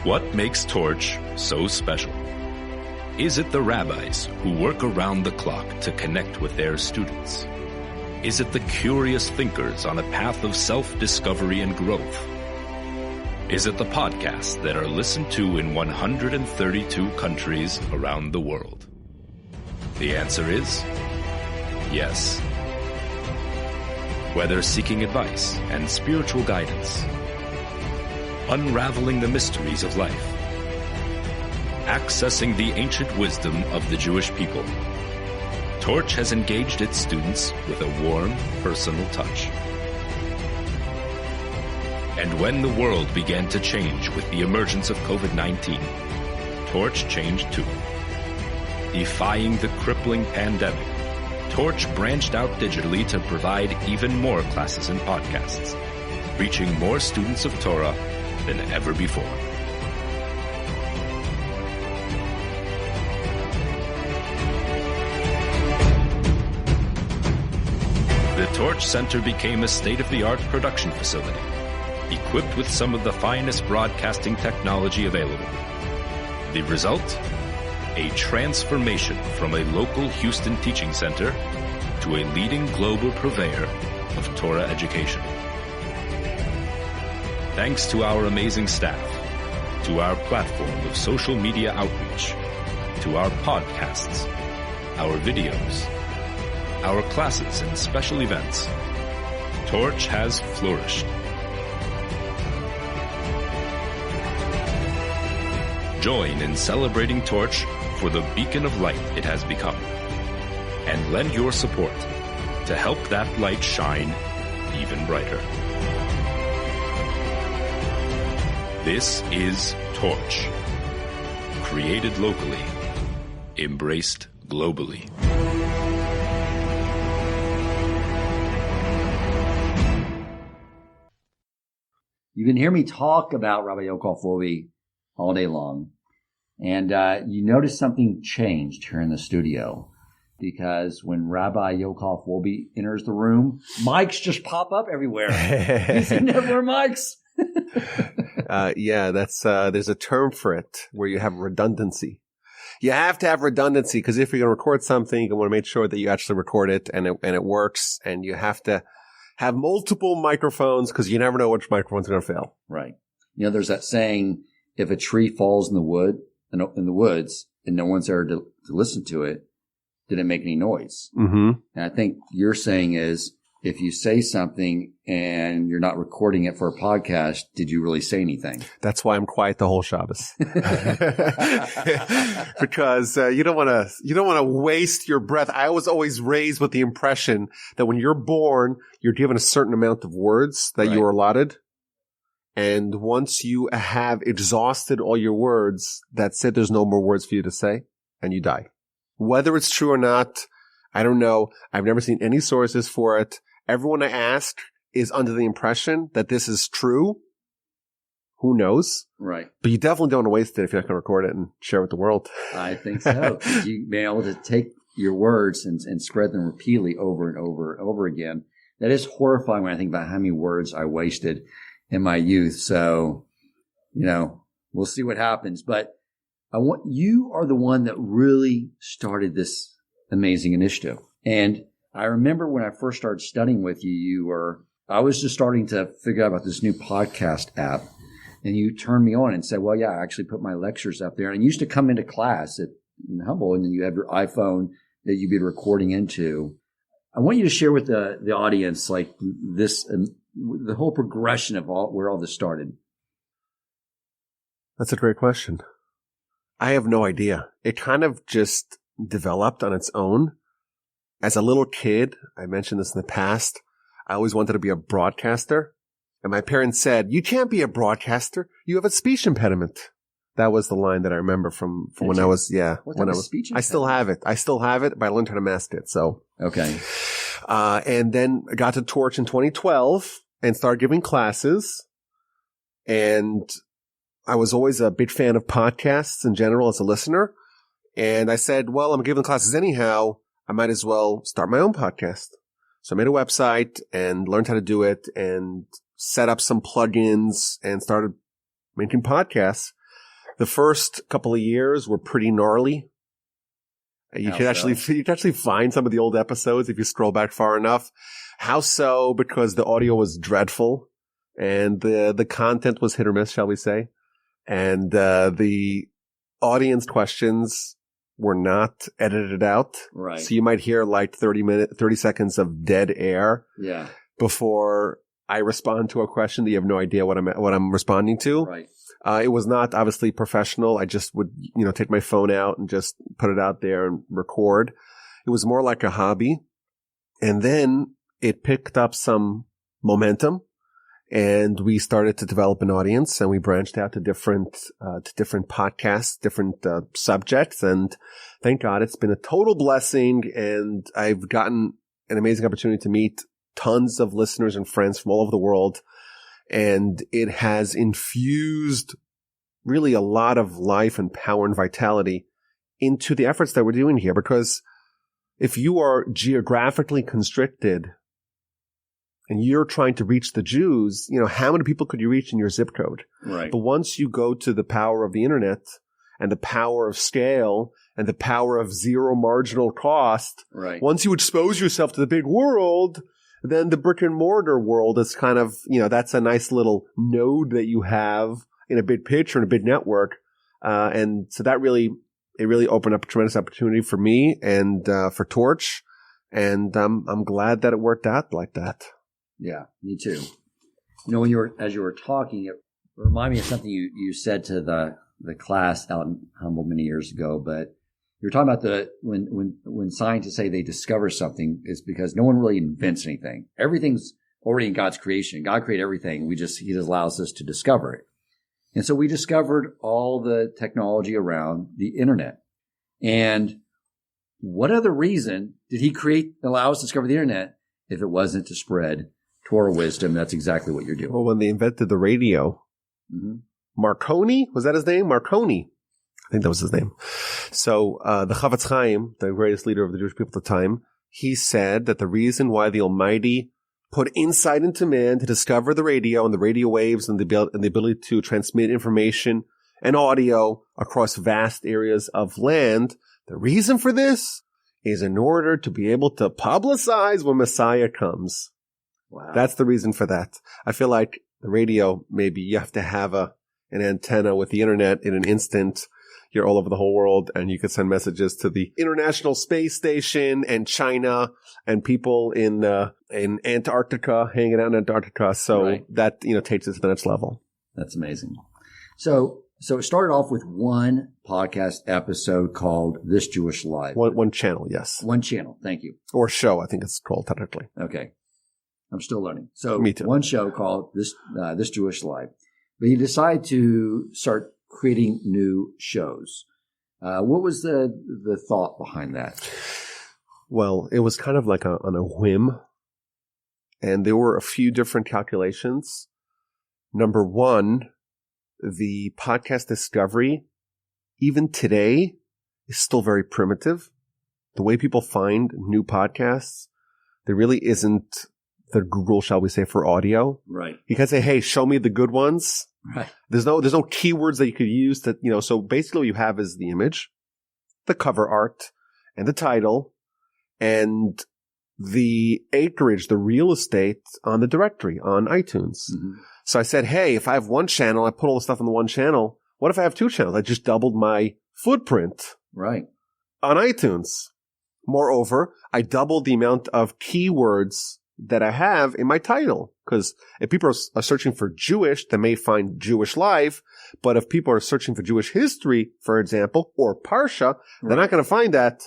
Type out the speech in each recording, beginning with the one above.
What makes Torch so special? Is it the rabbis who work around the clock to connect with their students? Is it the curious thinkers on a path of self-discovery and growth? Is it the podcasts that are listened to in 132 countries around the world? The answer is yes. Whether seeking advice and spiritual guidance, unraveling the mysteries of life, accessing the ancient wisdom of the Jewish people, Torch has engaged its students with a warm, personal touch. And when the world began to change with the emergence of COVID-19, Torch changed too. Defying the crippling pandemic, Torch branched out digitally to provide even more classes and podcasts, reaching more students of Torah than ever before. The Torch Center became a state-of-the-art production facility, equipped with some of the finest broadcasting technology available. The result? A transformation from a local Houston teaching center to a leading global purveyor of Torah education. Thanks to our amazing staff, to our platform of social media outreach, to our podcasts, our videos, our classes and special events, Torch has flourished. Join in celebrating Torch for the beacon of light it has become, and lend your support to help that light shine even brighter. This is Torch. Created locally, embraced globally. You can hear me talk about Rabbi Yochai Wolbe all day long. And you notice something changed here in the studio. Because when Rabbi Yochai Wolbe enters the room, mics just pop up everywhere. You never mics. Yeah, that's there's a term for it where you have redundancy. You have to have redundancy because if you're going to record something, you want to make sure that you actually record it and it works. And you have to have multiple microphones because you never know which microphone's going to fail. Right. You know, there's that saying: if a tree falls in the woods, and no one's there to listen to it, did it make any noise? Mm-hmm. And I think you're saying is, if you say something and you're not recording it for a podcast, did you really say anything? That's why I'm quiet the whole Shabbos. Because you don't want to waste your breath. I was always raised with the impression that when you're born, you're given a certain amount of words that you are allotted. And once you have exhausted all your words, that's it. There's no more words for you to say, and you die. Whether it's true or not, I don't know. I've never seen any sources for it. Everyone I ask is under the impression that this is true. Who knows? Right. But you definitely don't want to waste it if you're not going to record it and share it with the world. I think so. You may be able to take your words and spread them repeatedly over and over and over again. That is horrifying when I think about how many words I wasted in my youth. So, we'll see what happens. But you are the one that really started this amazing initiative. And I remember when I first started studying with you, I was just starting to figure out about this new podcast app. And you turned me on and said, well, yeah, I actually put my lectures up there. And I used to come into class in Humble, and then you have your iPhone that you'd be recording into. I want you to share with the audience, like this, the whole progression of where all this started. That's a great question. I have no idea. It kind of just developed on its own. As a little kid, I mentioned this in the past, I always wanted to be a broadcaster. And my parents said, you can't be a broadcaster. You have a speech impediment. That was the line that I remember from when I was, speech impediment? I still have it, but I learned how to mask it. So, okay. And then I got to Torch in 2012 and started giving classes. And I was always a big fan of podcasts in general as a listener. And I said, well, I'm giving classes anyhow. I might as well start my own podcast. So I made a website and learned how to do it and set up some plugins and started making podcasts. The first couple of years were pretty gnarly. You can actually find some of the old episodes if you scroll back far enough. How so? Because the audio was dreadful and the content was hit or miss, shall we say. And the audience questions were not edited out. Right. So you might hear like 30 seconds of dead air. Yeah. Before I respond to a question that you have no idea what I'm responding to. Right. It was not obviously professional. I just would, take my phone out and just put it out there and record. It was more like a hobby. And then it picked up some momentum and we started to develop an audience and we branched out to different podcasts, different subjects. And thank God it's been a total blessing. And I've gotten an amazing opportunity to meet tons of listeners and friends from all over the world. And it has infused really a lot of life and power and vitality into the efforts that we're doing here. Because if you are geographically constricted and you're trying to reach the Jews, how many people could you reach in your zip code? Right. But once you go to the power of the internet and the power of scale and the power of zero marginal cost, right. Once you expose yourself to the big world, then the brick and mortar world is kind of, that's a nice little node that you have in a big picture and a big network. And so that really opened up a tremendous opportunity for me and for Torch. And I'm glad that it worked out like that. Yeah, me too. As you were talking, it reminded me of something you said to the class out in Humble many years ago, but you're talking about when scientists say they discover something, it's because no one really invents anything. Everything's already in God's creation. God created everything. He just allows us to discover it. And so we discovered all the technology around the internet. And what other reason did he allow us to discover the internet if it wasn't to spread Torah wisdom? That's exactly what you're doing. Well, when they invented the radio, Marconi, was that his name? Marconi. I think that was his name. So the Chavetz Chaim, the greatest leader of the Jewish people at the time, he said that the reason why the Almighty put insight into man to discover the radio and the radio waves and the ability to transmit information and audio across vast areas of land, the reason for this is in order to be able to publicize when Messiah comes. Wow. That's the reason for that. I feel like the radio, maybe you have to have an antenna with the internet in an instant. You're all over the whole world and you could send messages to the International Space Station and China and people in Antarctica, hanging out in Antarctica. So that, takes it to the next level. That's amazing. So it started off with one podcast episode called This Jewish Life. One channel, yes. One channel. Thank you. Or show, I think it's called technically. Okay. I'm still learning. So Me too. One show called This Jewish Life. But you decide to start creating new shows. What was the thought behind that? Well, it was kind of like on a whim. And there were a few different calculations. Number one, the podcast discovery, even today, is still very primitive. The way people find new podcasts, there really isn't the Google, shall we say, for audio. Right. You can say, hey, show me the good ones. Right. There's no keywords that you could use to, so basically what you have is the image, the cover art, and the title, and the acreage, the real estate on the directory on iTunes. Mm-hmm. So I said, hey, if I have one channel, I put all the stuff on the one channel. What if I have two channels? I just doubled my footprint. Right. On iTunes. Moreover, I doubled the amount of keywords that I have in my title. Because if people are searching for Jewish, they may find Jewish Life. But if people are searching for Jewish history, for example, or Parsha, they're not going to find that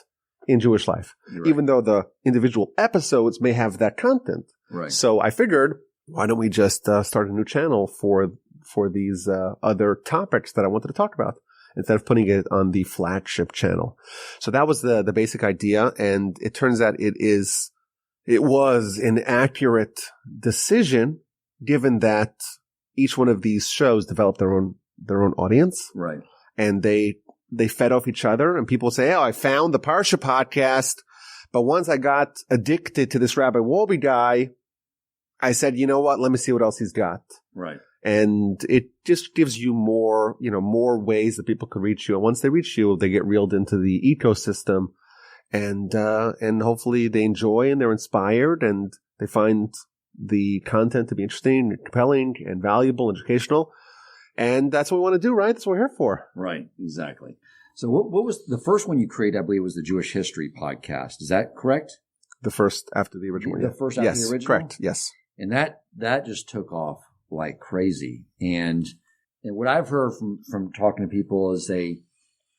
in Jewish Life. Right. Even though the individual episodes may have that content. Right. So I figured, why don't we just start a new channel for these other topics that I wanted to talk about instead of putting it on the flagship channel. So that was the basic idea. And it turns out it was an accurate decision given that each one of these shows developed their own audience. Right. And they fed off each other and people say, oh, I found the Parsha podcast. But once I got addicted to this Rabbi Wolbe guy, I said, you know what? Let me see what else he's got. Right. And it just gives you more ways that people can reach you. And once they reach you, they get reeled into the ecosystem, and hopefully they enjoy and they're inspired and they find the content to be interesting, compelling, and valuable, educational. And that's what we want to do, right? That's what we're here for. Right. Exactly. So what was the first one you created? I believe was the Jewish History podcast. Is that correct? The first after the original. The first after the original? Correct. Yes. And that just took off like crazy. And what I've heard from talking to people is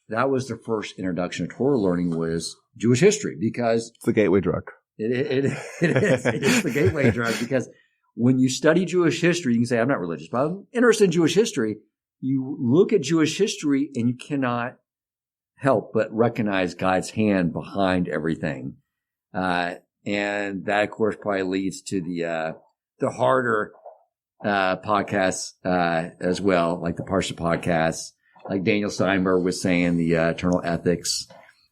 that was their first introduction to Torah learning was Jewish history, because it's the gateway drug. It is. It is the gateway drug, because when you study Jewish history, you can say, I'm not religious, but I'm interested in Jewish history. You look at Jewish history and you cannot help but recognize God's hand behind everything. And that, of course, probably leads to the harder podcasts as well, like the Parsha podcasts, like Daniel Steinberg was saying, the eternal ethics.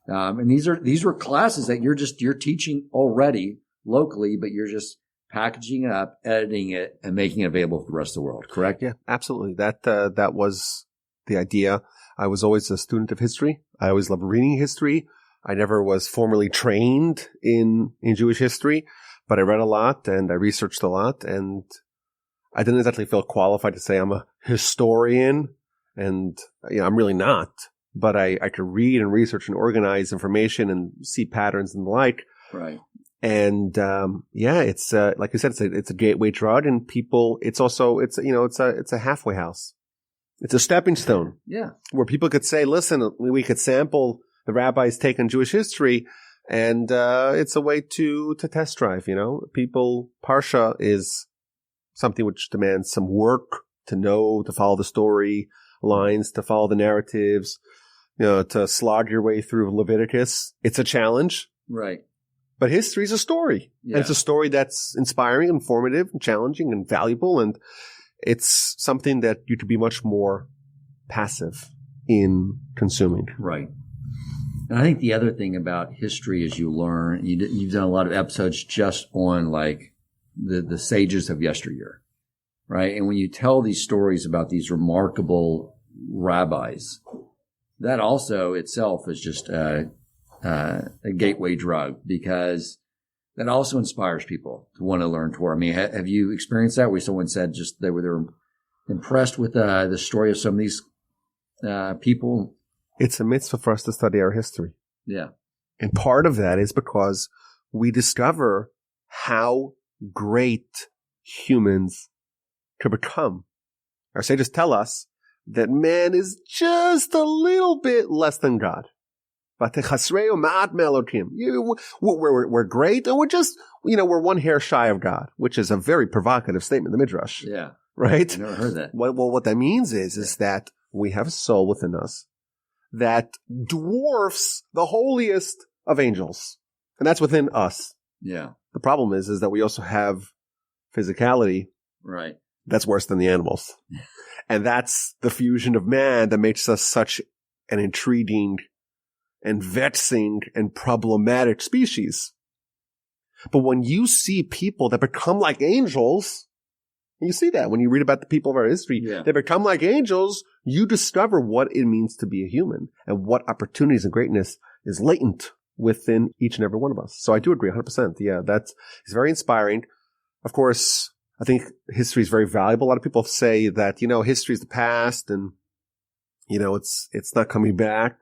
And these were classes that you're teaching already locally, but you're just packaging it up, editing it, and making it available for the rest of the world. Correct? Yeah, absolutely. That was the idea. I was always a student of history. I always loved reading history. I never was formally trained in Jewish history, but I read a lot and I researched a lot, and I didn't exactly feel qualified to say I'm a historian, and I'm really not. But I could read and research and organize information and see patterns and the like. Right. And it's like you said, it's a gateway drug, and people. It's a halfway house. It's a stepping stone. Yeah. Where people could say, listen, we could sample the rabbi's take on Jewish history, and it's a way to test drive. Parsha is something which demands some work to know, to follow the story lines, to follow the narratives. To slog your way through Leviticus. It's a challenge. Right. But history is a story. Yeah. And it's a story that's inspiring, informative, and challenging, and valuable. And it's something that you could be much more passive in consuming. Right. And I think the other thing about history is you learn, you've done a lot of episodes just on like the sages of yesteryear. Right. And when you tell these stories about these remarkable rabbis, that also itself is just a gateway drug, because that also inspires people to want to learn Torah. I mean, have you experienced that where someone said just they were impressed with the story of some of these people? It's a mitzvah for us to study our history. Yeah. And part of that is because we discover how great humans could become. Our sages tell us that man is just a little bit less than God. We're great, and we're just, we're one hair shy of God, which is a very provocative statement in the Midrash. Yeah. Right? I never heard that. Well, what that means is that we have a soul within us that dwarfs the holiest of angels. And that's within us. Yeah. The problem is that we also have physicality. Right. That's worse than the animals. And that's the fusion of man that makes us such an intriguing and vexing and problematic species. But when you see people that become like angels, and you see that when you read about the people of our history, they become like angels, you discover what it means to be a human and what opportunities and greatness is latent within each and every one of us. So I do agree 100%. Yeah, it's very inspiring. Of course, I think history is very valuable. A lot of people say that, history is the past and, it's not coming back.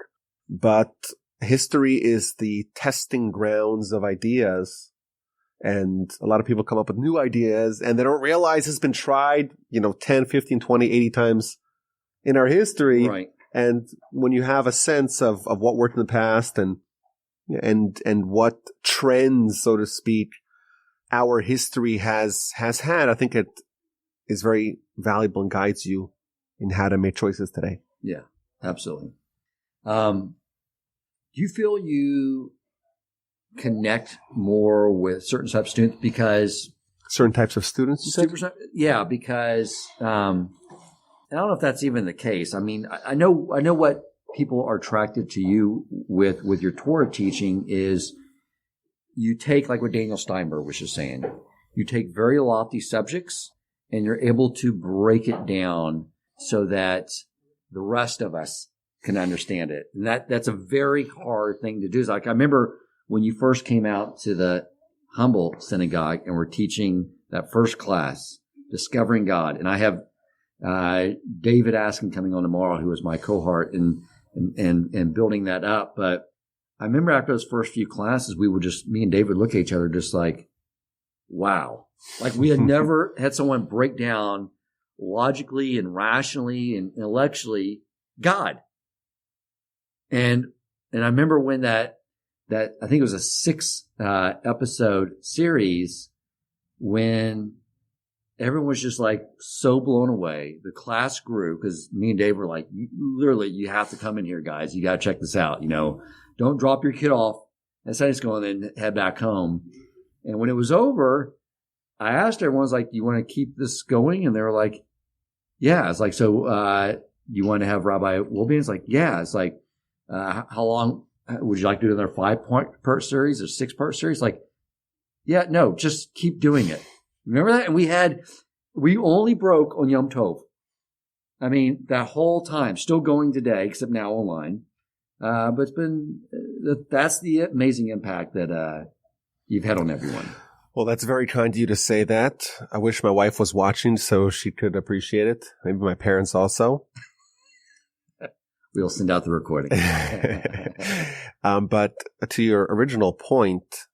But history is the testing grounds of ideas. And a lot of people come up with new ideas and they don't realize it's been tried, 10, 15, 20, 80 times in our history. Right. And when you have a sense of what worked in the past and what trends, so to speak, our history has had, I think it is very valuable and guides you in how to make choices today. Yeah, absolutely. Do you feel you connect more with certain types of students because certain types of students? You said? Yeah, because I don't know if that's even the case. I mean, I know what people are attracted to you with your Torah teaching is you take, like what Daniel Steinberg was just saying, you take very lofty subjects and you're able to break it down so that the rest of us can understand it. And that's a very hard thing to do. It's like, I remember when you first came out to the Humble Synagogue and we're teaching that first class, Discovering God. And I have David Askin coming on tomorrow, who was my cohort and building that up. But I remember after those first few classes, me and David look at each other just like, wow. Like we had never had someone break down logically and rationally and intellectually God. And I remember when that I think it was a 6 episode series, when everyone was just like so blown away. The class grew because me and Dave were like, literally, you have to come in here, guys. You got to check this out. Don't drop your kid off at Sunday school and then head back home. And when it was over, I asked everyone, I was like, do you want to keep this going? And they were like, yeah. It's like, so you want to have Rabbi Wolbe? It's like, yeah. It's like, how long would you like to do another 5-part series or 6-part series? Like, yeah, no, just keep doing it. Remember that? And we only broke on Yom Tov. I mean, that whole time, still going today, except now online. But that's the amazing impact that you've had on everyone. Well, that's very kind of you to say that. I wish my wife was watching so she could appreciate it. Maybe my parents also. We'll send out the recording. But to your original point,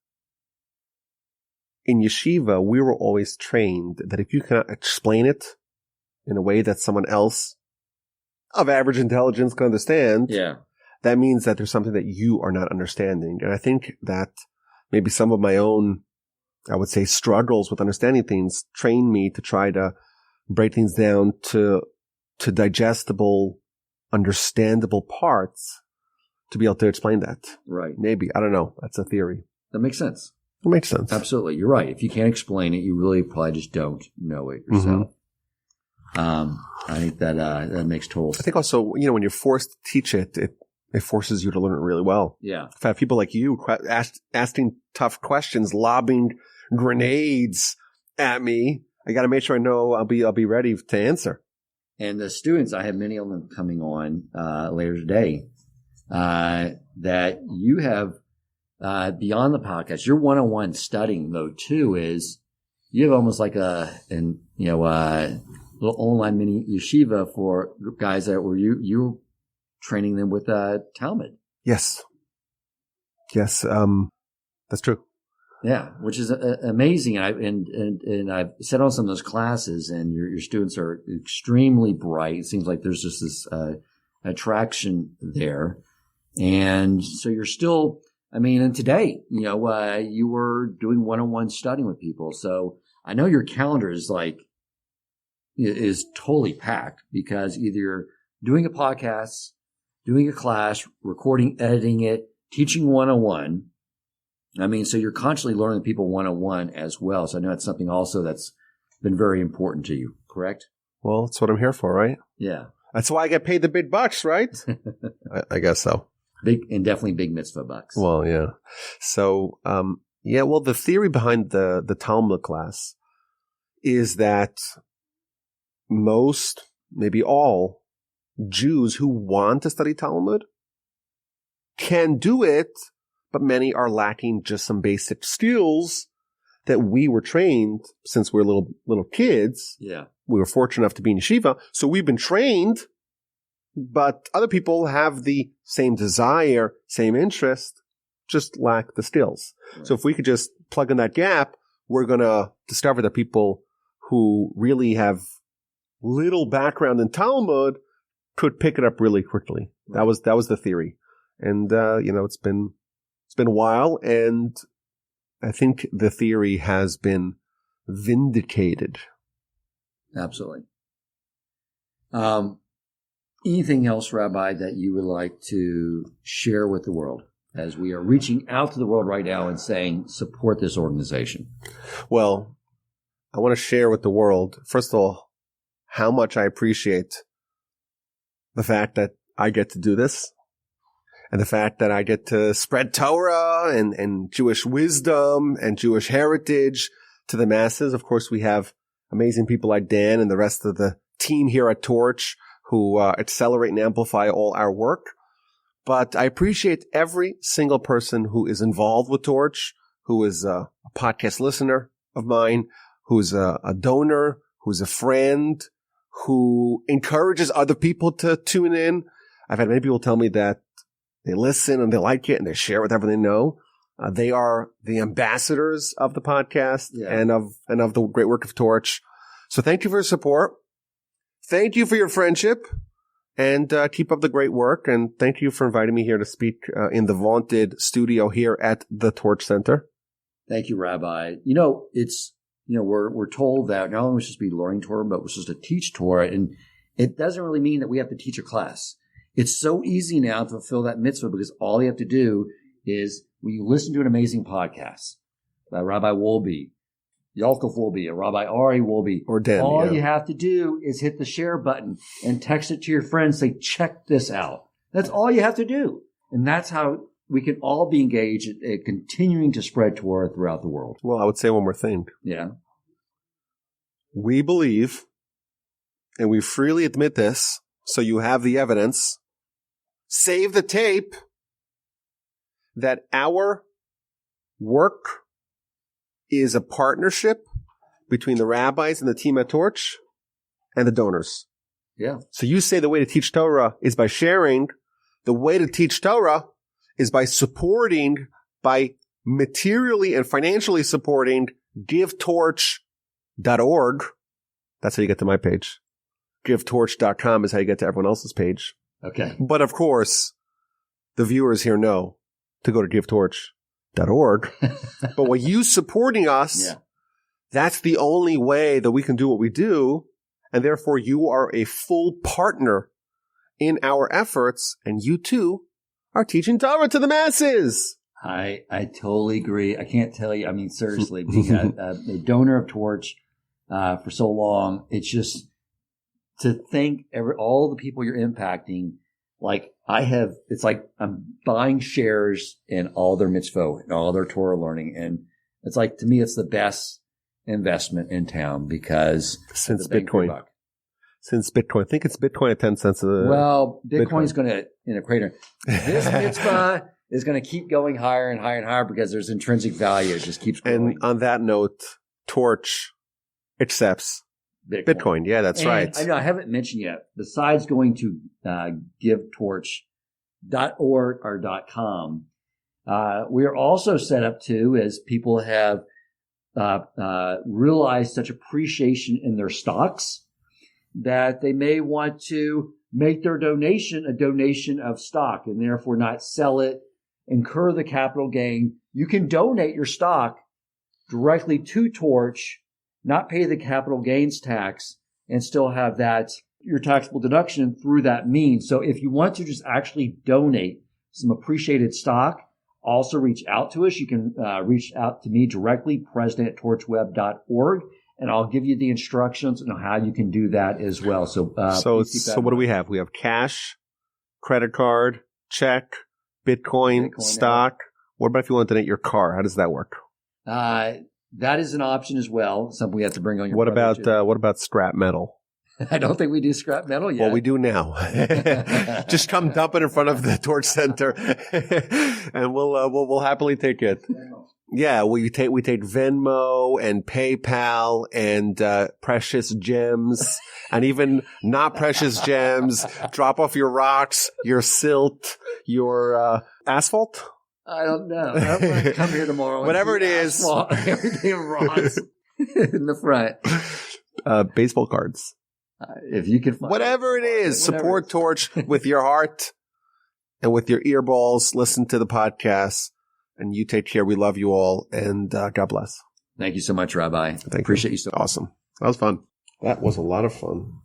in yeshiva, we were always trained that if you cannot explain it in a way that someone else of average intelligence can understand, that means that there's something that you are not understanding. And I think that maybe some of my own, I would say, struggles with understanding things train me to try to break things down to digestible, understandable parts to be able to explain that. Right. Maybe. I don't know. That's a theory. That makes sense. It makes sense. Absolutely. You're right. If you can't explain it, you really probably just don't know it yourself. Mm-hmm. I think that makes total sense. I think also, when you're forced to teach it, it forces you to learn it really well. Yeah. If I have people like you asking tough questions, lobbing grenades at me, I got to make sure I know I'll be ready to answer. And the students, I have many of them coming on later today, that you have beyond the podcast, your one-on-one studying though too is you have almost like a little online mini yeshiva for guys that were you're training them with Talmud. Yes, that's true. Yeah, which is amazing. And I've sat on some of those classes, and your students are extremely bright. It seems like there's just this attraction there, and so you're still. I mean, and today, you were doing one-on-one studying with people. So I know your calendar is totally packed because either you're doing a podcast, doing a class, recording, editing it, teaching one-on-one. I mean, so you're constantly learning people one-on-one as well. So I know that's something also that's been very important to you, correct? Well, that's what I'm here for, right? Yeah. That's why I get paid the big bucks, right? I guess so. Big and definitely big mitzvah bucks. Well, yeah. So, the theory behind the Talmud class is that most, maybe all, Jews who want to study Talmud can do it, but many are lacking just some basic skills that we were trained since we were little kids. Yeah. We were fortunate enough to be in yeshiva, so we've been trained. But other people have the same desire, same interest, just lack the skills. Right. So if we could just plug in that gap, we're going to discover that people who really have little background in Talmud could pick it up really quickly. Right. That was the theory. And, it's been a while, and I think the theory has been vindicated. Absolutely. Anything else, Rabbi, that you would like to share with the world as we are reaching out to the world right now and saying, support this organization? Well, I want to share with the world, first of all, how much I appreciate the fact that I get to do this and the fact that I get to spread Torah and Jewish wisdom and Jewish heritage to the masses. Of course, we have amazing people like Dan and the rest of the team here at Torch who accelerate and amplify all our work. But I appreciate every single person who is involved with Torch, who is a podcast listener of mine, who's a donor, who's a friend, who encourages other people to tune in. I've had many people tell me that they listen and they like it and they share with everyone they know. They are the ambassadors of the podcast and of the great work of Torch. So thank you for your support. Thank you for your friendship. And keep up the great work. And thank you for inviting me here to speak in the vaunted studio here at the Torch Center. Thank you, Rabbi. We're told that not only we're supposed to be learning Torah, but we're supposed to teach Torah. And it doesn't really mean that we have to teach a class. It's so easy now to fulfill that mitzvah because all you have to do is when you listen to an amazing podcast by Rabbi Wolbe, Yaakov Wolbe, or Rabbi Ari Wolbe, or Dan, all you have to do is hit the share button and text it to your friends. Say, check this out. That's all you have to do. And that's how we can all be engaged at continuing to spread Torah throughout the world. Well, I would say one more thing. Yeah. We believe, and we freely admit this, so you have the evidence, save the tape, that our work is a partnership between the rabbis and the team at Torch and the donors. Yeah. So you say the way to teach Torah is by sharing. The way to teach Torah is by supporting, by materially and financially supporting givetorch.org. That's how you get to my page. Givetorch.com is how you get to everyone else's page. Okay. But of course, the viewers here know to go to givetorch.org. But with you supporting us, that's the only way that we can do what we do. And therefore, you are a full partner in our efforts. And you too are teaching Torah to the masses. I totally agree. I can't tell you. I mean, seriously, being a donor of Torch for so long, it's just to think all the people you're impacting. Like it's like I'm buying shares in all their mitzvot and all their Torah learning. And it's like, to me, it's the best investment in town because since Bitcoin, I think it's Bitcoin at 10 cents. Well, Bitcoin's going to, in a crater. This mitzvah is going to keep going higher and higher and higher because there's intrinsic value. It just keeps growing. And on that note, Torch accepts Bitcoin. Yeah, that's right. I know I haven't mentioned yet, besides going to givetorch.org or .com, we are also set up too, as people have realized such appreciation in their stocks that they may want to make their donation a donation of stock and therefore not sell it, incur the capital gain. You can donate your stock directly to Torch, not pay the capital gains tax, and still have that, your taxable deduction through that means. So if you want to just actually donate some appreciated stock, also reach out to us. You can reach out to me directly, president@torchweb.org, and I'll give you the instructions on how you can do that as well. So what do we have? We have cash, credit card, check, Bitcoin stock. What about if you want to donate your car? How does that work? That is an option as well. Something we have to bring on your. What about scrap metal? I don't think we do scrap metal yet. Well, we do now. Just come dump it in front of the Torch Center, and we'll happily take it. Yeah, we take Venmo and PayPal and precious gems, and even not precious gems. Drop off your rocks, your silt, your asphalt. I don't know. I'm going to come here tomorrow. Whatever it is, everything rocks in the front. Baseball cards. If you can find whatever it is, support Torch with your heart and with your earballs. Listen to the podcast, and you take care. We love you all, and God bless. Thank you so much, Rabbi. Appreciate you so much. Awesome. That was fun. That was a lot of fun.